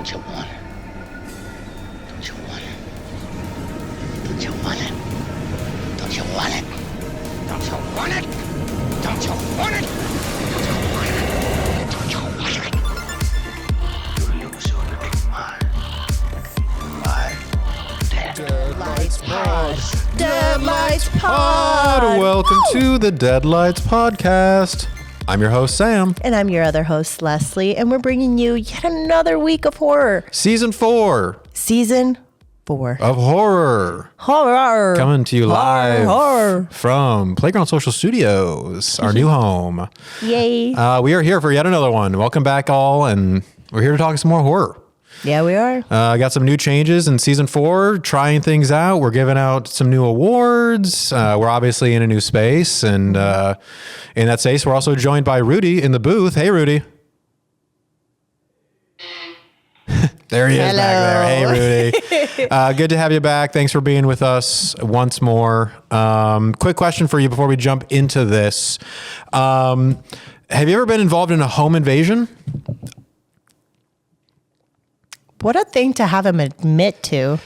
Don't you want it? Don't you want it? Don't you want it? Don't you want it? Don't you want it? Don't you want it? Don't you want it? Don't you want it? You lose your mind. Deadlights Pod. Deadlights Pod. Welcome to the Deadlights Podcast. I'm your host, Sam. And I'm your other host, Leslie. And we're bringing you yet another week of horror. Season 4 Season 4 of horror. Horror. Coming to you live Horror. from Playground Social Studios, our new home. Yay. We are here for yet another one. Welcome back, all. And we're here to talk some more horror. Yeah, we are. Got some new changes in season 4, trying things out. We're giving out some new awards. We're obviously in a new space. And in that space, we're also joined by Rudy in the booth. Hey, Rudy. There he is back there. Hey, Rudy. Good to have you back. Thanks for being with us once more. Quick question for you before we jump into this. Have you ever been involved in a home invasion? What a thing to have him admit to.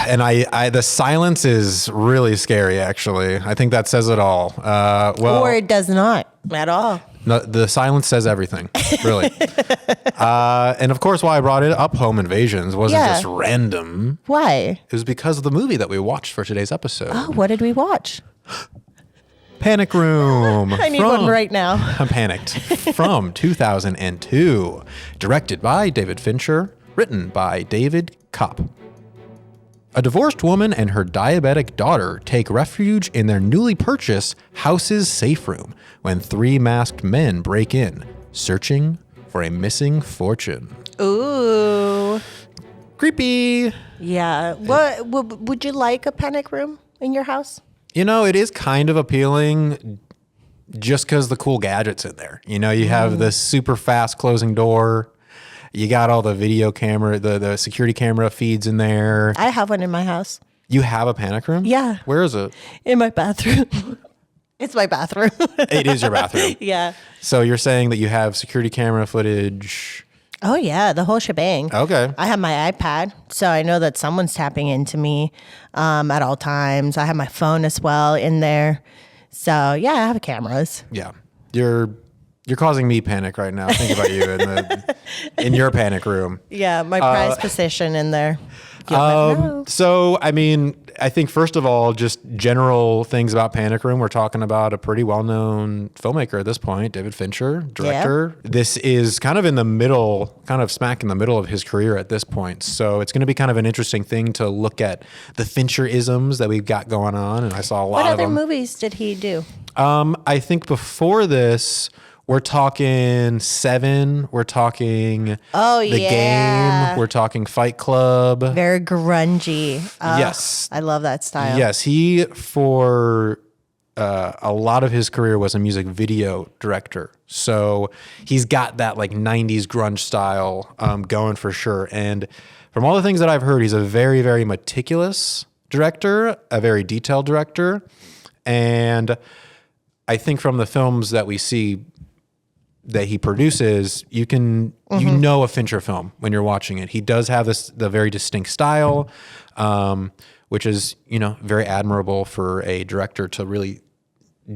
And I the silence is really scary, actually. I think that says it all. Or it does not at all. No, the silence says everything, really. And of course, why I brought it up, home invasions, wasn't just random. Why? It was because of the movie that we watched for today's episode. Oh, what did we watch? Panic Room. I need one right now. I'm panicked. From 2002. Directed by David Fincher. Written by David Koepp. A divorced woman and her diabetic daughter take refuge in their newly purchased house's safe room when 3 masked men break in, searching for a missing fortune. Ooh. Creepy. Yeah. What would you like a panic room in your house? You know, it is kind of appealing just because the cool gadgets in there. You know, you have this super fast closing door. You got all the video camera, the security camera feeds in there. I have one in my house. You have a panic room? Yeah. Where is it? In my bathroom. It's my bathroom. It is your bathroom. Yeah. So you're saying that you have security camera footage? Oh, yeah. The whole shebang. Okay. I have my iPad, so I know that someone's tapping into me at all times. I have my phone as well in there. So, yeah, I have cameras. Yeah. You're causing me panic right now. Think about you in your panic room. Yeah, my prized position in there. You'll never know. So, I mean, I think first of all, just general things about Panic Room. We're talking about a pretty well-known filmmaker at this point, David Fincher, director. Yeah. This is kind of in the middle, kind of smack in the middle of his career at this point. So it's going to be kind of an interesting thing to look at the Fincher-isms that we've got going on. And I saw a lot of them. What other movies did he do? I think before this, we're talking Seven. We're talking The Game. We're talking Fight Club. Very grungy. Yes. I love that style. Yes. He, for a lot of his career, was a music video director. So he's got that like 90s grunge style going for sure. And from all the things that I've heard, he's a very, very meticulous director, a very detailed director. And I think from the films that we see that he produces, you can you know a Fincher film when you're watching it. He does have the very distinct style, which is, you know, very admirable for a director to really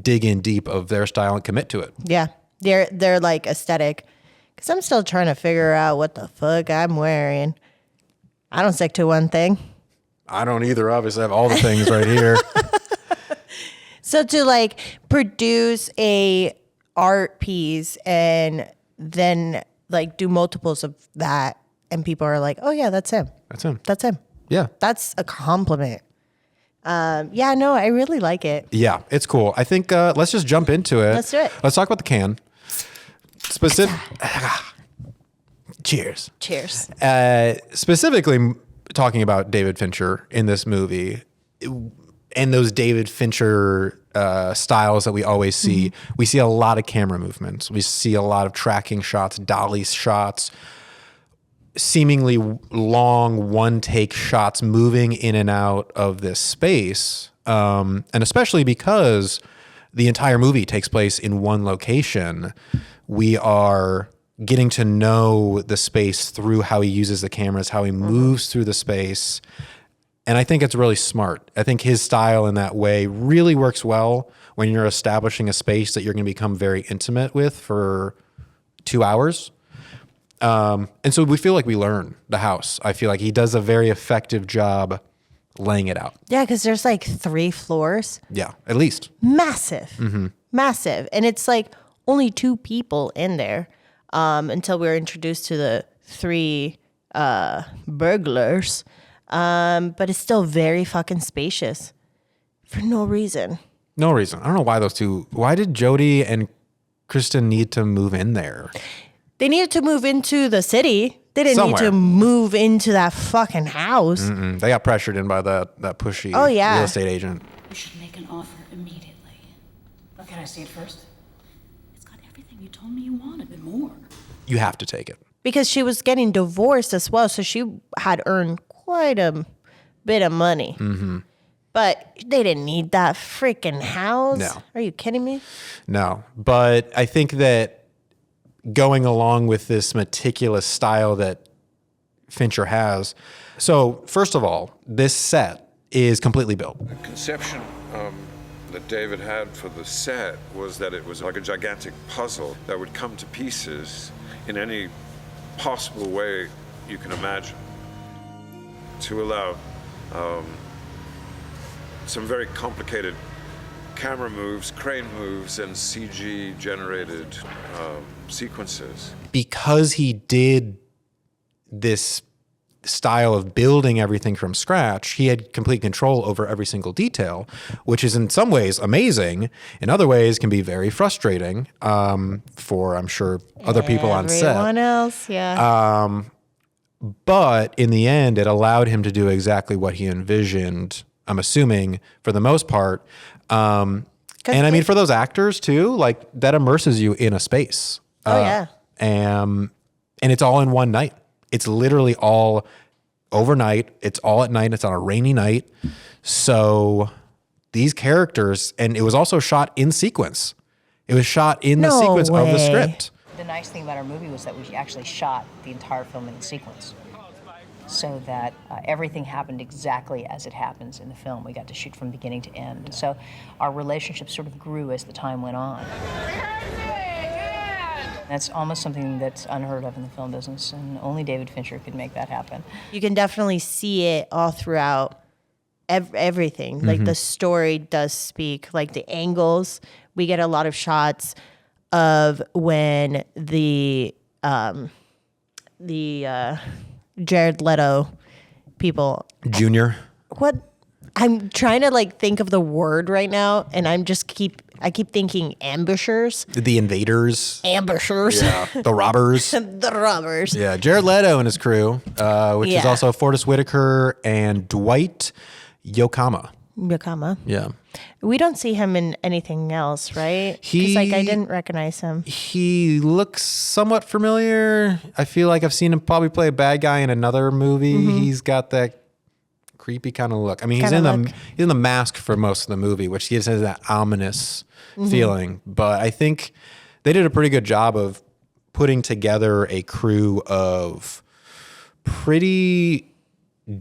dig in deep of their style and commit to it. Yeah, they're like aesthetic. Because I'm still trying to figure out what the fuck I'm wearing. I don't stick to one thing. I don't either. Obviously, I have all the things right here. So to like produce a art piece and then like do multiples of that and people are like, oh yeah, that's him. That's him. That's him. Yeah. That's a compliment. Yeah, no, I really like it. Yeah, it's cool. I think let's just jump into it. Let's do it. Let's talk about the can. Cheers. Cheers. Specifically talking about David Fincher in this movie and those David Fincher styles that we always see. We see a lot of camera movements. We see a lot of tracking shots, dolly shots, seemingly long one-take shots moving in and out of this space. And especially because the entire movie takes place in one location, we are getting to know the space through how he uses the cameras, how he moves through the space. And I think it's really smart. I think his style in that way really works well when you're establishing a space that you're going to become very intimate with for 2 hours. And so we feel like we learn the house. I feel like he does a very effective job laying it out. Yeah, because there's like 3 floors. Yeah, at least. Massive. Massive. And it's like only 2 people in there until we're introduced to the 3 burglars. But it's still very fucking spacious for no reason. No reason. I don't know why those two. Why did Jody and Kristen need to move in there? They needed to move into the city. They didn't need to move into that fucking house. They got pressured in by that pushy real estate agent. You should make an offer immediately. Oh, can I see it first? It's got everything you told me you wanted and more. You have to take it. Because she was getting divorced as well, so she had earned quite a bit of money. But they didn't need that freaking house. No. Are you kidding me? No. But I think that going along with this meticulous style that Fincher has. So first of all, this set is completely built. The conception that David had for the set was that it was like a gigantic puzzle that would come to pieces in any possible way you can imagine to allow some very complicated camera moves, crane moves, and CG generated sequences. Because he did this style of building everything from scratch, he had complete control over every single detail, which is in some ways amazing. In other ways can be very frustrating for, I'm sure, other people on set. Everyone else, yeah. But in the end, it allowed him to do exactly what he envisioned, I'm assuming, for the most part. And I mean, for those actors too, like that immerses you in a space. And it's all in one night. It's literally all overnight. It's all at night. It's on a rainy night. So these characters, and it was also shot in sequence. It was shot in the sequence of the script. The nice thing about our movie was that we actually shot the entire film in sequence, so that everything happened exactly as it happens in the film. We got to shoot from beginning to end. And so our relationship sort of grew as the time went on. That's almost something that's unheard of in the film business, and only David Fincher could make that happen. You can definitely see it all throughout everything. Like the story does speak, like the angles. We get a lot of shots of when the Jared Leto people. Junior. What? I'm trying to like think of the word right now, and I keep thinking ambushers. The invaders. Ambushers. Yeah. The robbers. The robbers. Yeah. Jared Leto and his crew, which is also Forrest Whitaker and Dwight Yoakama. Yeah. We don't see him in anything else, right? Because I didn't recognize him. He looks somewhat familiar. I feel like I've seen him probably play a bad guy in another movie. He's got that creepy kind of look. I mean, he's in the mask for most of the movie, which gives him that ominous feeling. But I think they did a pretty good job of putting together a crew of pretty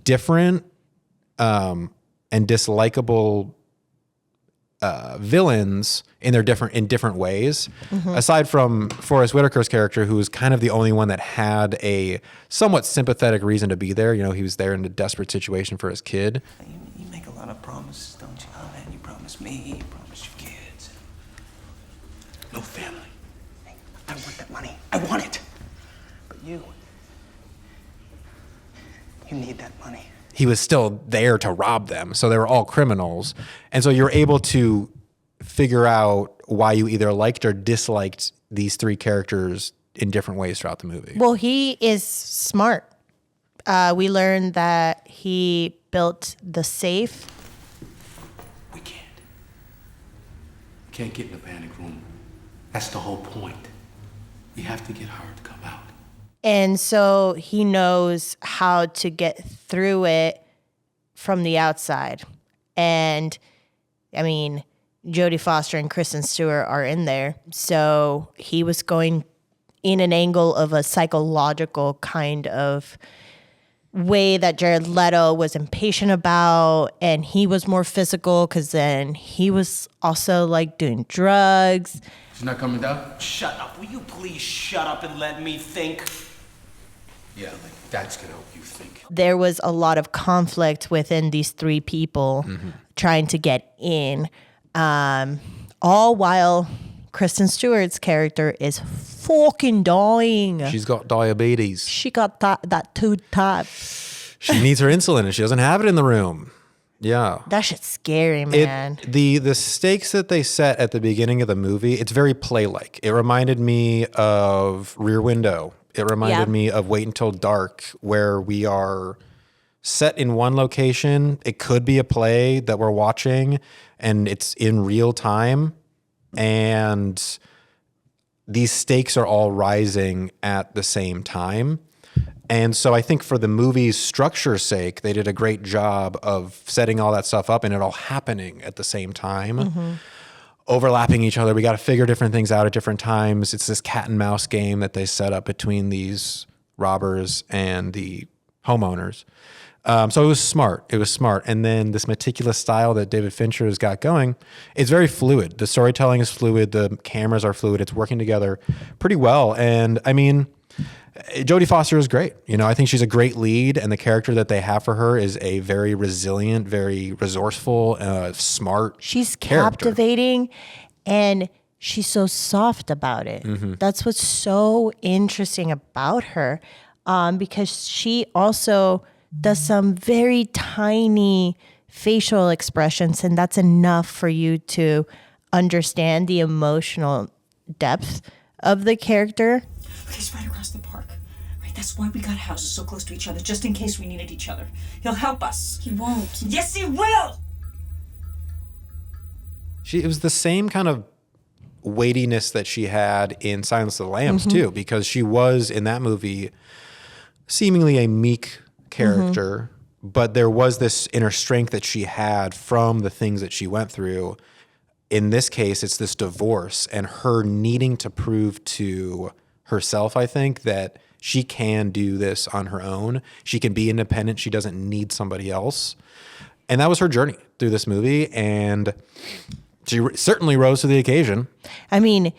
different and dislikable villains in different ways. Aside from Forrest Whitaker's character, who was kind of the only one that had a somewhat sympathetic reason to be there. You know, he was there in a desperate situation for his kid. You make a lot of promises, don't you? Oh, man, you promise me, you promise your kids. No family. Hey, I want that money. I want it. But you need that money. He was still there to rob them. So they were all criminals. And so you're able to figure out why you either liked or disliked these 3 characters in different ways throughout the movie. Well, he is smart. We learned that he built the safe. We can't get in the panic room. That's the whole point. You have to get her to come out. And so he knows how to get through it from the outside. And I mean, Jodie Foster and Kristen Stewart are in there. So he was going in an angle of a psychological kind of way that Jared Leto was impatient about, and he was more physical because then he was also like doing drugs. She's not coming down? Shut up. Will you please shut up and let me think? Yeah, like that's gonna help you think. There was a lot of conflict within these three people trying to get in, all while Kristen Stewart's character is fucking dying. She's got diabetes. She got that tooth type. She needs her insulin and she doesn't have it in the room. Yeah. That shit's scary, man. The stakes that they set at the beginning of the movie, it's very play-like. It reminded me of Rear Window. It reminded me of Wait Until Dark, where we are set in one location. It could be a play that we're watching and it's in real time. And these stakes are all rising at the same time. And so I think for the movie's structure's sake, they did a great job of setting all that stuff up and it all happening at the same time, overlapping each other. We got to figure different things out at different times. It's this cat and mouse game that they set up between these robbers and the homeowners. So it was smart. It was smart. And then this meticulous style that David Fincher has got going, it's very fluid. The storytelling is fluid. The cameras are fluid. It's working together pretty well. And I mean, Jodie Foster is great. You know, I think she's a great lead, and the character that they have for her is a very resilient, very resourceful, smart She's character. captivating, and she's so soft about it. That's what's so interesting about her, because she also does some very tiny facial expressions, and that's enough for you to understand the emotional depth of the character. He's right across the park. Right, that's why we got houses so close to each other, just in case we needed each other. He'll help us. He won't. Yes, he will! It was the same kind of weightiness that she had in Silence of the Lambs too, because she was in that movie seemingly a meek character, but there was this inner strength that she had from the things that she went through. In this case, it's this divorce and her needing to prove to herself, I think, that she can do this on her own. She can be independent. She doesn't need somebody else. And that was her journey through this movie. And she certainly rose to the occasion. I mean,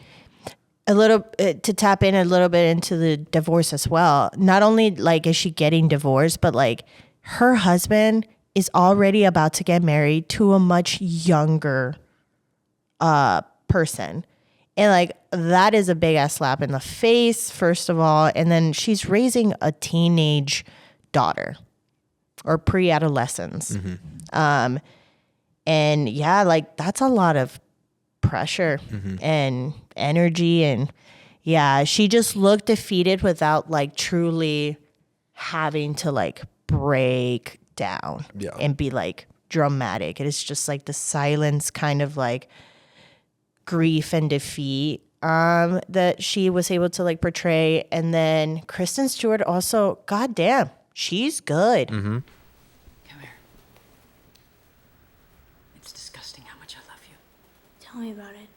a little to tap in a little bit into the divorce as well. Not only like is she getting divorced, but like her husband is already about to get married to a much younger person. And like that is a big ass slap in the face, first of all. And then she's raising a teenage daughter or pre-adolescence. And yeah, like that's a lot of pressure and energy. And yeah, she just looked defeated without like truly having to like break down and be like dramatic. It is just like the silence kind of like grief and defeat that she was able to like portray. And then Kristen Stewart also, goddamn, she's good. Come here. It's disgusting how much I love you. Tell me about it.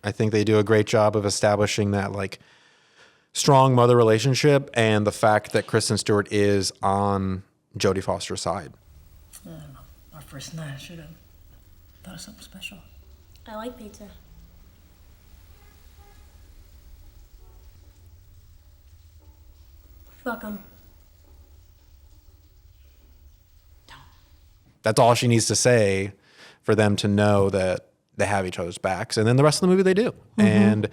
I think they do a great job of establishing that like strong mother relationship and the fact that Kristen Stewart is on Jodie Foster's side. I don't know. Our first night, I should have thought of something special. I like pizza. Welcome. That's all she needs to say for them to know that they have each other's backs. And then the rest of the movie they do. And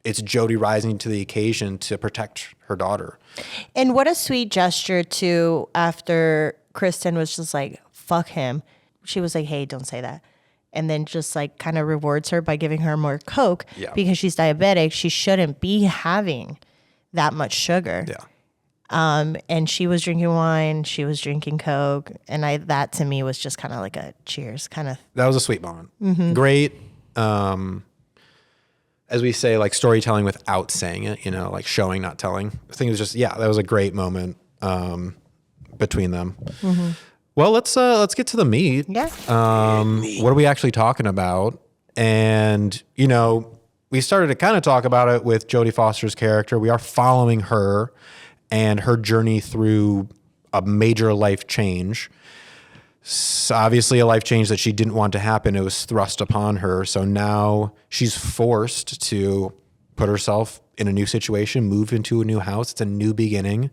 it's Jodie rising to the occasion to protect her daughter. And what a sweet gesture too, after Kristen was just like, fuck him. She was like, hey, don't say that. And then just like kind of rewards her by giving her more Coke because she's diabetic. She shouldn't be having that much sugar. Yeah. And she was drinking wine, she was drinking Coke. And that to me was just kind of like a cheers kind of. That was a sweet moment. Great. As we say, like storytelling without saying it, you know, like showing, not telling. I think it was just, that was a great moment between them. Well, let's get to the meat. Yeah. What are we actually talking about? And, you know, we started to kind of talk about it with Jodie Foster's character. We are following her and her journey through a major life change. So obviously a life change that she didn't want to happen. It was thrust upon her. So now she's forced to put herself in a new situation, move into a new house. It's a new beginning.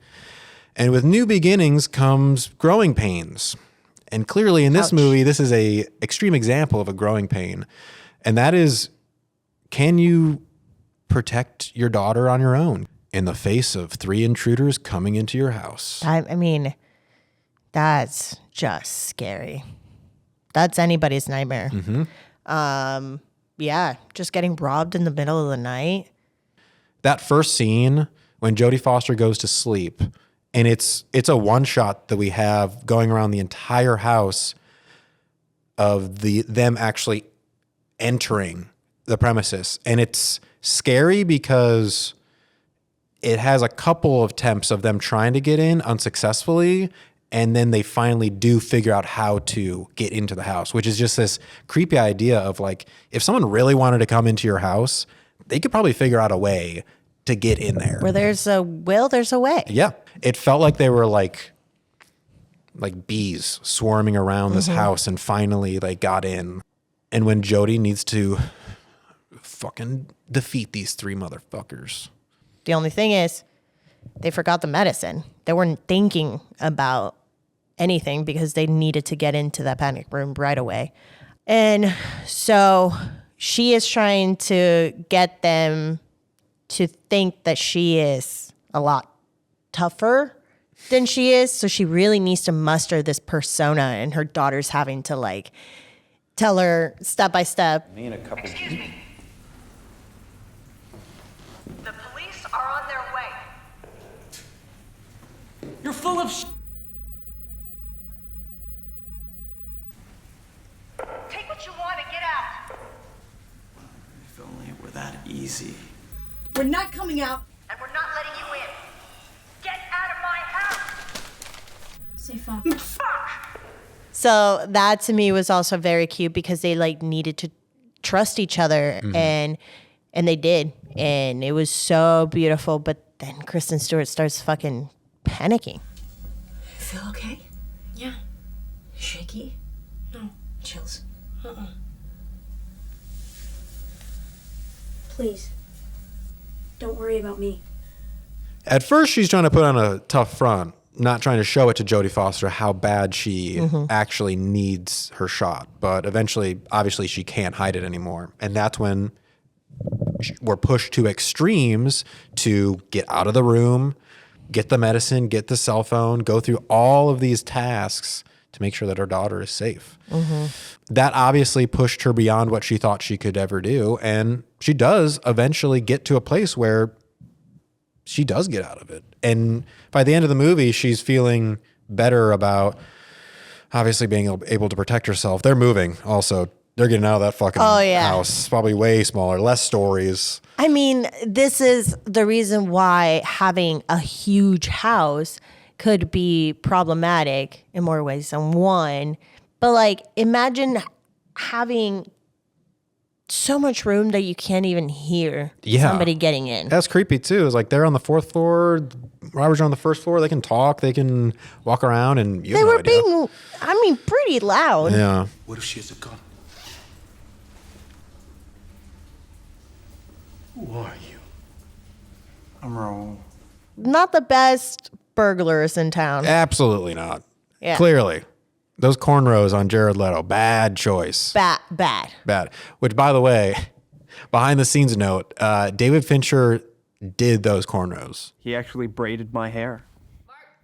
And with new beginnings comes growing pains. And clearly in this movie, this is a extreme example of a growing pain. And that is, can you protect your daughter on your own in the face of 3 intruders coming into your house? I mean, that's just scary. That's anybody's nightmare. Yeah, just getting robbed in the middle of the night. That first scene when Jodie Foster goes to sleep, and it's a one shot that we have going around the entire house of them actually entering the premises. And it's scary because it has a couple of attempts of them trying to get in unsuccessfully, and then they finally do figure out how to get into the house, which is just this creepy idea of like, if someone really wanted to come into your house, they could probably figure out a way to get in there. Where there's a will, there's a way. Yeah. It felt like they were like bees swarming around this house and finally like got in. And when Jodie needs to fucking defeat these 3 motherfuckers. The only thing is, they forgot the medicine. They weren't thinking about anything because they needed to get into that panic room right away. And so she is trying to get them to think that she is a lot tougher than she is. So she really needs to muster this persona, and her daughter's having to like tell her step by step. Me and a couple. Excuse me. The police are on their way. You're full of Take what you want and get out. If only it were that easy. We're not coming out. And we're not letting you in. Get out of my house. Safe up. So that to me was also very cute because they like needed to trust each other, and they did, and it was so beautiful. But then Kristen Stewart starts fucking panicking. You feel okay? Yeah. Shaky? No. Chills? Please. Don't worry about me. At first, she's trying to put on a tough front, not trying to show it to Jodie Foster how bad she actually needs her shot. But eventually, obviously, she can't hide it anymore. And that's when we're pushed to extremes to get out of the room, get the medicine, get the cell phone, go through all of these tasks to make sure that her daughter is safe. That obviously pushed her beyond what she thought she could ever do. And she does eventually get to a place where she does get out of it. And by the end of the movie, she's feeling better about obviously being able to protect herself. They're moving also. They're getting out of that fucking house. Probably way smaller, less stories. I mean, this is the reason why having a huge house could be problematic in more ways than one. But like, imagine having so much room that you can't even hear somebody getting in. That's creepy too. It's like they're on the 4th floor, robbers are on the 1st floor. They can talk, they can walk around, and you They have no were idea. being, I mean, pretty loud. Yeah. What if she has a gun? Who are you? I'm Raoul. Not the best burglars in town. Absolutely not. Yeah. Clearly. Those cornrows on Jared Leto, bad choice. Bad. Bad. Which, by the way, behind the scenes note, David Fincher did those cornrows. He actually braided my hair.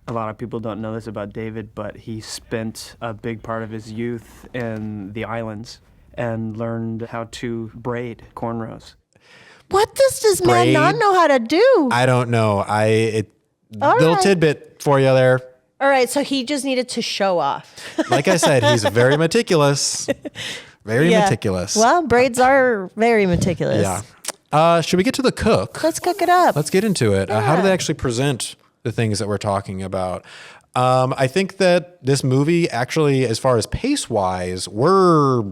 A lot of people don't know this about David, but he spent a big part of his youth in the islands and learned how to braid cornrows. What does this man not know how to do? I don't know. All Little right. tidbit for you there. All right, so he just needed to show off. Like I said, he's very meticulous. Very meticulous. Well, braids are very meticulous. Yeah. Should we get to the cook? Let's cook it up. Let's get into it. How do they actually present the things that we're talking about? I think that this movie actually, as far as pace-wise, we're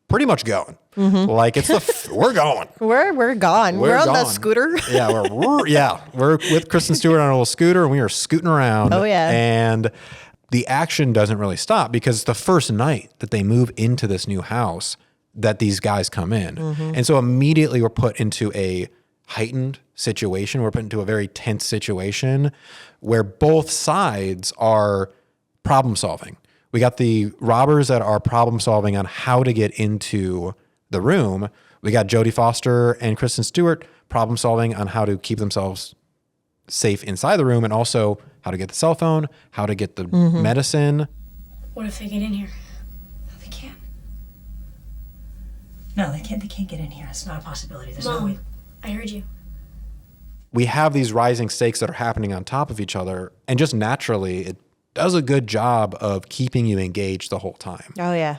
pretty much going. Like it's we're going. We're gone. We're on the gone. scooter. Yeah, we're with Kristen Stewart on a little scooter, and we are scooting around. Oh, yeah. And the action doesn't really stop because it's the first night that they move into this new house that these guys come in. And so immediately we're put into a heightened situation. We're put into a very tense situation where both sides are problem solving. We got the robbers that are problem solving on how to get into the room. We got Jodie Foster and Kristen Stewart problem solving on how to keep themselves safe inside the room, and also how to get the cell phone, how to get the medicine. What if they get in here? No, they can't. No, they can't. They can't get in here. It's not a possibility. There's no way. Mom, I heard you. We have these rising stakes that are happening on top of each other, and just naturally, it does a good job of keeping you engaged the whole time. Oh yeah.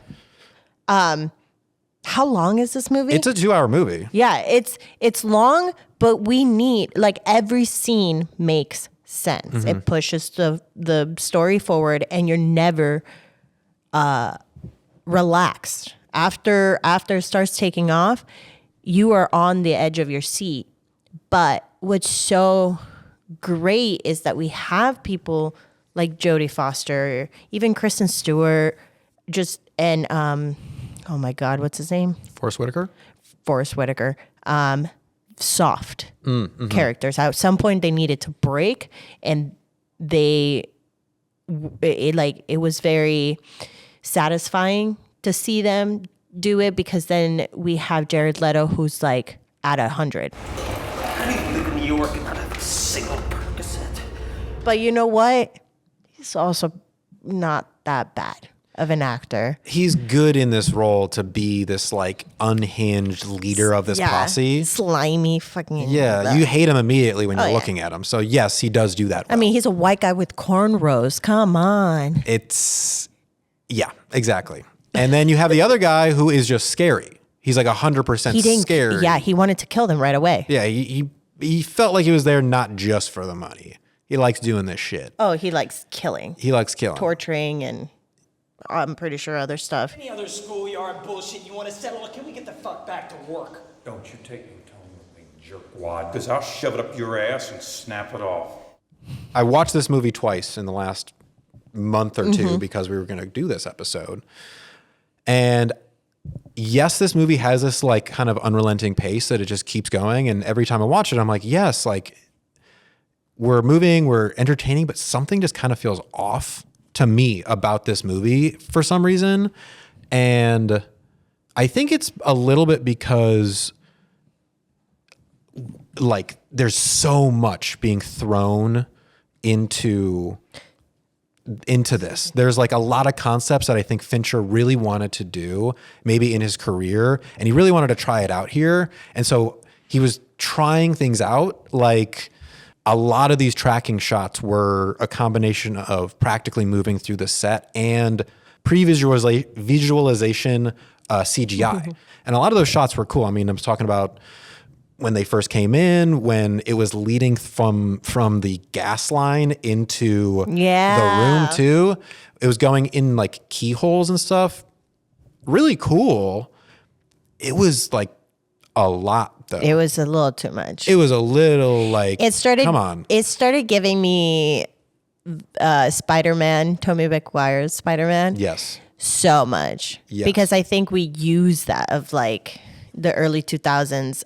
How long is this movie? It's a 2-hour movie. Yeah, it's long, but we need, like, every scene makes sense. It pushes the story forward, and you're never relaxed. After it starts taking off, you are on the edge of your seat. But what's so great is that we have people like Jodie Foster, even Kristen Stewart, and oh my God, what's his name? Forrest Whitaker. Soft characters. At some point they needed to break, and it was very satisfying to see them do it, because then we have Jared Leto, who's like at 100. How do you live in New York and not have a single Percocet? But you know what? He's also not that bad of an actor. He's good in this role to be this like unhinged leader of this posse. Slimy fucking. Yeah, you hate him immediately when you're looking at him. So yes, he does do that well. I mean, he's a white guy with cornrows. Come on. Yeah, exactly. And then you have the other guy who is just scary. He's like 100% scary. Yeah, he wanted to kill them right away. Yeah, he felt like he was there not just for the money. He likes doing this shit. Oh, he likes killing. He likes killing. Torturing, and I'm pretty sure other stuff. Any other schoolyard bullshit you want to settle, or can we get the fuck back to work? Don't you take your tone with me, jerkwad, because I'll shove it up your ass and snap it off. I watched this movie twice in the last month or two because we were going to do this episode. And yes, this movie has this like kind of unrelenting pace that it just keeps going. And every time I watch it, I'm like, yes, like we're moving, we're entertaining, but something just kind of feels off to me about this movie for some reason. And I think it's a little bit because like there's so much being thrown into this. There's like a lot of concepts that I think Fincher really wanted to do maybe in his career, and he really wanted to try it out here. And so he was trying things out. Like a lot of these tracking shots were a combination of practically moving through the set and visualization CGI. And a lot of those shots were cool. I mean, I was talking about when they first came in, when it was leading from the gas line into the room too. It was going in like keyholes and stuff. Really cool. It was like a lot though. It was a little too much. It was a little like, come on. It started giving me Spider-Man, Tobey Maguire's Spider-Man. Yes. So much. Yes. Because I think we use that of like the early 2000s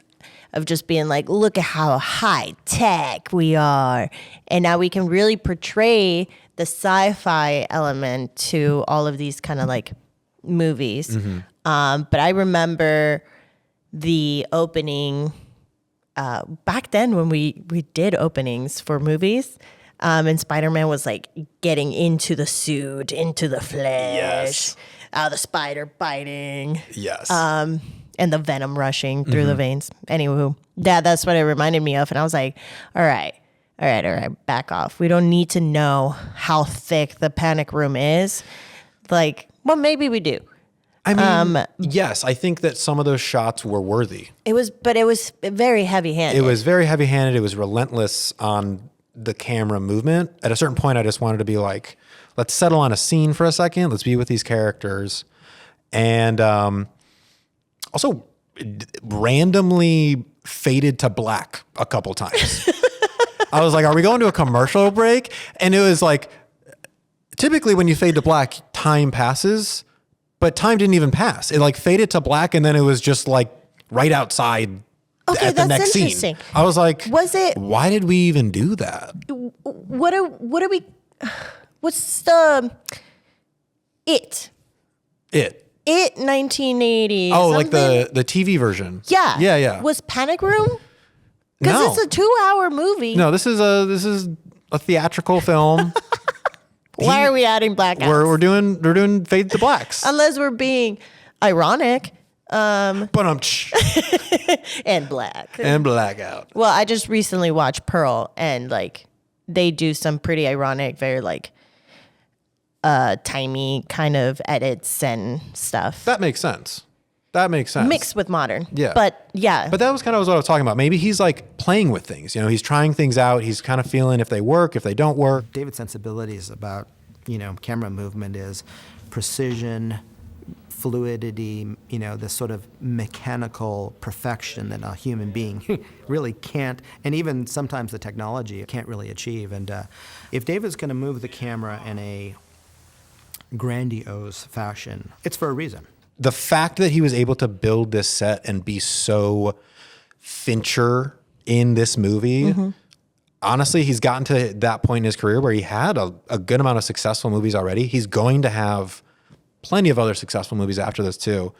of just being like, look at how high tech we are. And now we can really portray the sci-fi element to all of these kind of like movies. But I remember the opening back then when we did openings for movies. And Spider-Man was like getting into the suit, into the flesh, the spider biting. Yes. And the venom rushing through the veins. Anywho, that's what it reminded me of. And I was like, all right, back off. We don't need to know how thick the panic room is. Like, well, maybe we do. I mean, yes, I think that some of those shots were worthy. But it was very heavy-handed. It was very heavy-handed. It was relentless on the camera movement. At a certain point, I just wanted to be like, let's settle on a scene for a second. Let's be with these characters. And also randomly faded to black a couple times. I was like, are we going to a commercial break? And it was like, typically when you fade to black, time passes, but time didn't even pass. It like faded to black and then it was just like right outside at the next scene. I was like, why did we even do that? What's the It 1980. Oh, like the TV version. Yeah. Was Panic Room? Because it's a 2-hour movie. No, this is a theatrical film. Why are we adding blackouts? We're doing fade to blacks. Unless we're being ironic. And black. And blackout. Well, I just recently watched Pearl, and like they do some pretty ironic, very like timey kind of edits and stuff. That makes sense. Mixed with modern. Yeah. But yeah. But that was kind of what I was talking about. Maybe he's like playing with things. You know, he's trying things out. He's kind of feeling if they work, if they don't work. David's sensibilities about, camera movement is precision, fluidity, this sort of mechanical perfection that a human being really can't, and even sometimes the technology can't really achieve. And if David's going to move the camera in a grandiose fashion, it's for a reason. The fact that he was able to build this set and be so Fincher in this movie, honestly, he's gotten to that point in his career where he had a good amount of successful movies already. He's going to have plenty of other successful movies after this too.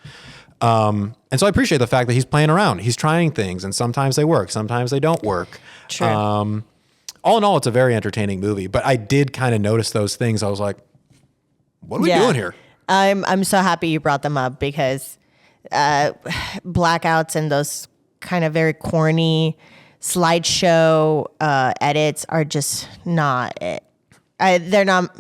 And so I appreciate the fact that he's playing around. He's trying things, and sometimes they work, sometimes they don't work. True. All in all, it's a very entertaining movie, but I did kind of notice those things. I was like, what are we doing here? I'm so happy you brought them up because blackouts and those kind of very corny slideshow edits are just not it. They're not,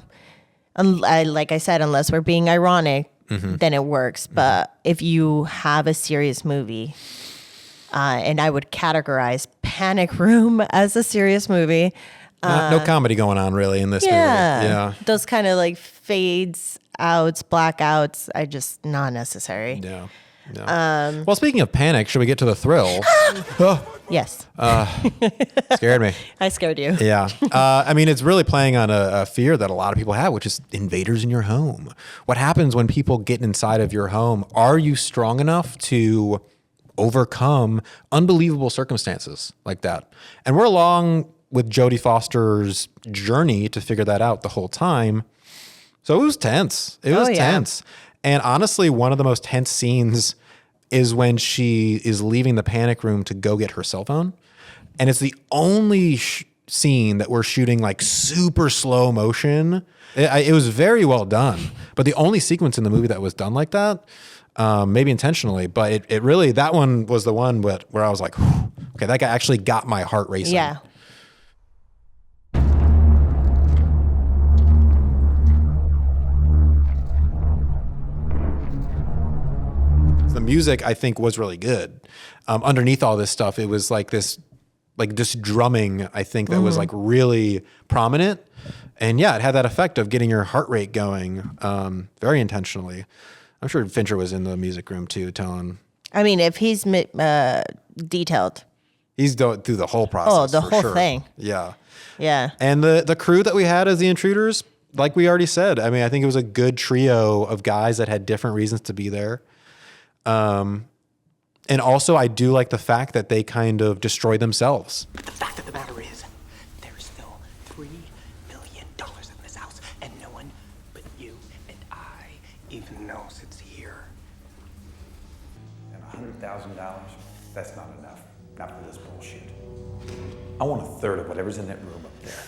like I said, unless we're being ironic, then it works. But if you have a serious movie, and I would categorize Panic Room as a serious movie. No comedy going on really in this movie. Yeah. Those kind of like fades, outs, blackouts are just not necessary. Yeah. Well, speaking of panic, should we get to the thrill? Yes. Scared me. I scared you. Yeah. I mean, it's really playing on a fear that a lot of people have, which is invaders in your home. What happens when people get inside of your home? Are you strong enough to overcome unbelievable circumstances like that? And we're along with Jodie Foster's journey to figure that out the whole time. So it was tense. It was tense. And honestly, one of the most tense scenes is when she is leaving the panic room to go get her cell phone. And it's the only scene that we're shooting like super slow motion. It was very well done. But the only sequence in the movie that was done like that, maybe intentionally, but it really, that one was the one where I was like, okay, that guy actually got my heart racing. Yeah. The music, I think, was really good. Underneath all this stuff, it was like this drumming, I think, that was like really prominent. And yeah, it had that effect of getting your heart rate going very intentionally. I'm sure Fincher was in the music room too, telling. I mean, if he's detailed. He's through the whole process. Oh, the whole thing. Yeah. Yeah. And the crew that we had as the Intruders, like we already said, I mean, I think it was a good trio of guys that had different reasons to be there. And also I do like the fact that they kind of destroy themselves. But the fact of the matter is, there's still $3 million in this house, and no one but you and I even knows it's here. And $100,000, that's not enough. Not for this bullshit. I want a third of whatever's in that room up there.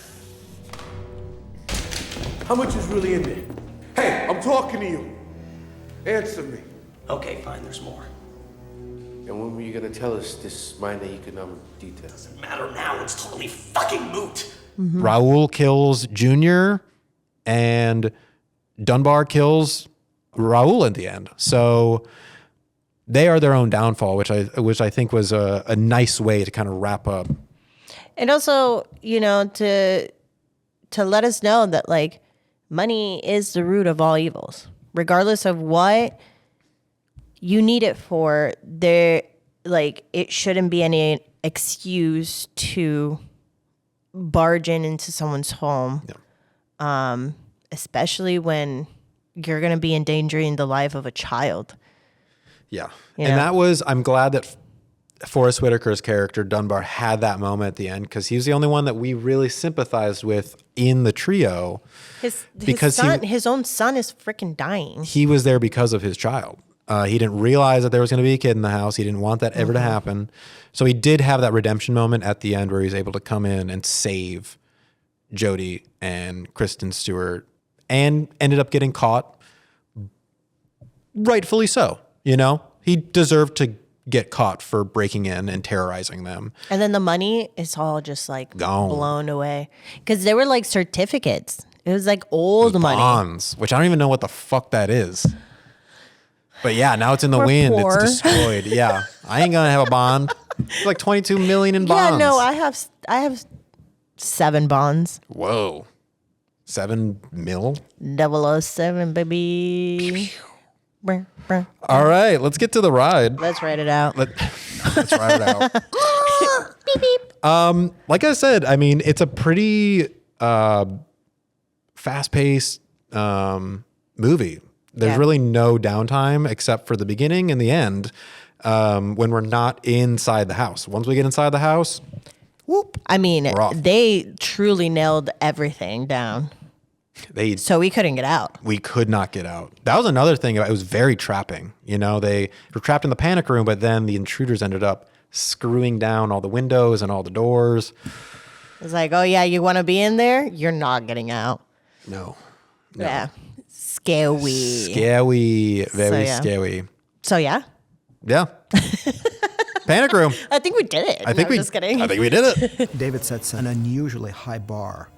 How much is really in there? Hey, I'm talking to you. Answer me. Okay, fine, there's more. And when were you gonna tell us this minor economic detail? Doesn't matter now, it's totally fucking moot. Raul kills Junior and Dunbar kills Raul in the end. So they are their own downfall, which I think was a nice way to kind of wrap up. And also, to let us know that like money is the root of all evils. Regardless of what you need it for there. Like, it shouldn't be any excuse to barge into someone's home, especially when you're going to be endangering the life of a child. Yeah. You And know? that was, I'm glad that Forrest Whitaker's character, Dunbar, had that moment at the end because he was the only one that we really sympathized with in the trio. His Because his own son is freaking dying. he was there because of his child. He didn't realize that there was going to be a kid in the house. He didn't want that ever to happen. So he did have that redemption moment at the end where he was able to come in and save Jodie and Kristen Stewart and ended up getting caught. Rightfully so. You know, he deserved to get caught for breaking in and terrorizing them. And then the money is all just like Gone. blown away because they were like certificates. It was like old money. Bonds, which I don't even know what the fuck that is. But yeah, now it's in the We're wind. poor. It's destroyed. Yeah, I ain't gonna have a bond. It's like 22 million in bonds. Yeah, no, I have 7 bonds. Whoa, 7 mil. 007, baby. All right, let's get to the ride. Let's write it out. Let's ride it out. Beep beep. Like I said, I mean, it's a pretty fast-paced movie. There's really no downtime except for the beginning and the end when we're not inside the house. Once we get inside the house, whoop. I mean, we're off. they truly nailed everything down. So we couldn't get out. We could not get out. That was another thing. It was very trapping. You know, they were trapped in the panic room, but then the intruders ended up screwing down all the windows and all the doors. It's like, oh yeah, you want to be in there? You're not getting out. No. Yeah. Scary. Scary. Very So, yeah. scary. So yeah. Yeah. Panic room. I think we did it. I think Just kidding. we did it. David sets an unusually high bar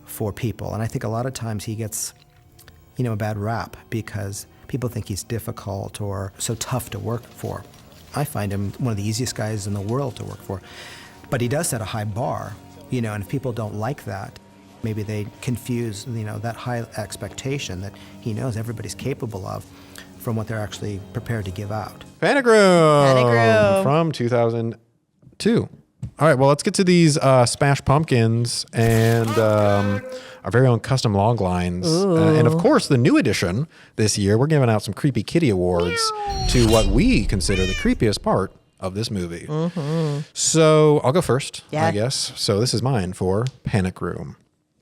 for people, and I think a lot of times he gets, a bad rap because people think he's difficult or so tough to work for. I find him one of the easiest guys in the world to work for, but he does set a high bar, and if people don't like that, maybe they confuse, that high expectation that he knows everybody's capable of from what they're actually prepared to give out. Panic room. Panic room. From 2002. All right, well, let's get to these Smash Pumpkins and our very own custom log lines. And of course, the new edition this year, we're giving out some Creepy Kitty Awards to what we consider the creepiest part of this movie. So I'll go first, I guess. So this is mine for Panic Room.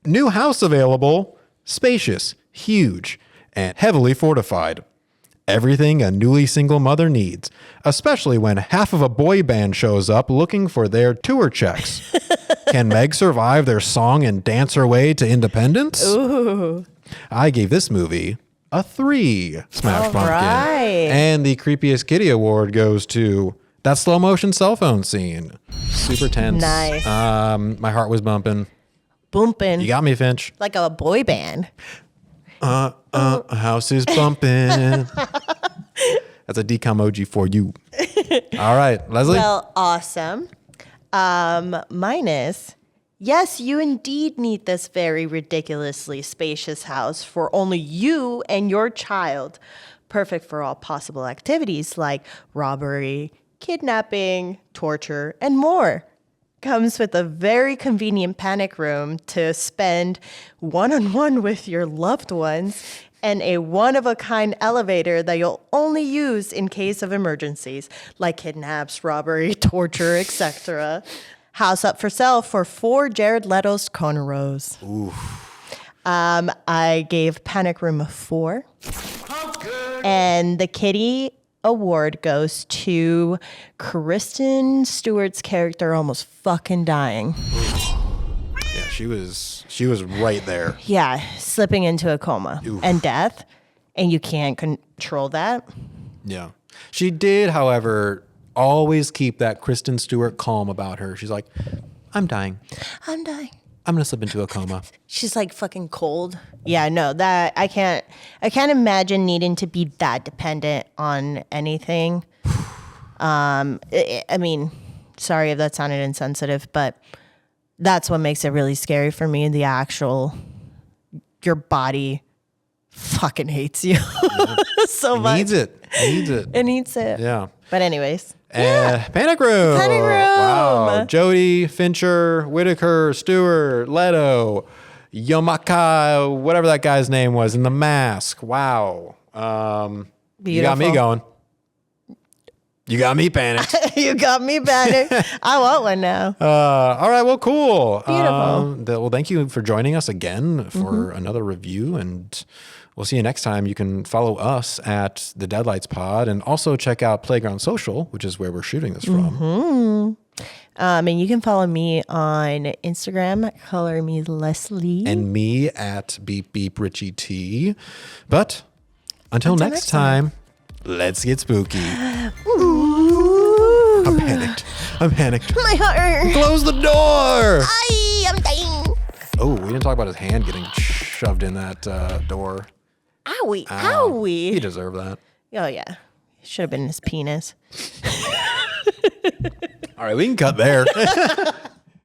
New house available, spacious, huge, and heavily fortified. Everything a newly single mother needs, especially when half of a boy band shows up looking for their tour checks. Can Meg survive their song and dance her way to independence? Ooh. I gave this movie a 3 Smash Pumpkin. Right. And the Creepiest Kitty Award goes to that slow motion cell phone scene. Super tense. Nice. My heart was bumping. Booming. You got me, Finch. Like a boy band. House is bumping. That's a decomoji for you. All right, Leslie. Well, awesome. Minus, yes, you indeed need this very ridiculously spacious house for only you and your child. Perfect for all possible activities like robbery, kidnapping, torture, and more. Comes with a very convenient panic room to spend one-on-one with your loved ones and a one-of-a-kind elevator that you'll only use in case of emergencies like kidnaps, robbery, torture, etc. House up for sale for 4 Jared Leto's cornrows. Ooh. I gave Panic Room a 4. And the kitty award goes to Kristen Stewart's character almost fucking dying. Yeah, she was right there. Yeah, slipping into a coma and death, and you can't control that. Yeah. She did, however, always keep that Kristen Stewart calm about her. She's like, I'm dying. I'm dying. I'm going to slip into a coma. She's like fucking cold. Yeah, no, that I can't imagine needing to be that dependent on anything. I mean, sorry if that sounded insensitive, but that's what makes it really scary for me. The actual, your body fucking hates you so much. Needs it. It needs it. It needs it. Yeah. But anyways. Panic Room. Panic Room. Wow. Jody, Fincher, Whitaker, Stewart, Leto, Yomaka, whatever that guy's name was in The Mask. Wow. You got me going. You got me panicked. You got me panicked. I want one now. All right. Well, cool. Beautiful. Well, thank you for joining us again for another review, and we'll see you next time. You can follow us at the Deadlights Pod, and also check out Playground Social, which is where we're shooting this from. And you can follow me on Instagram, Color Me Leslie. And me at Beep Beep Richie T. But until next time, let's get spooky. Ooh. I'm panicked. My heart. Close the door. I'm dying. Oh, we didn't talk about his hand getting shoved in that door. Owie. Ow. Owie. He deserved that. Oh, yeah. Should have been his penis. All right, we can cut there.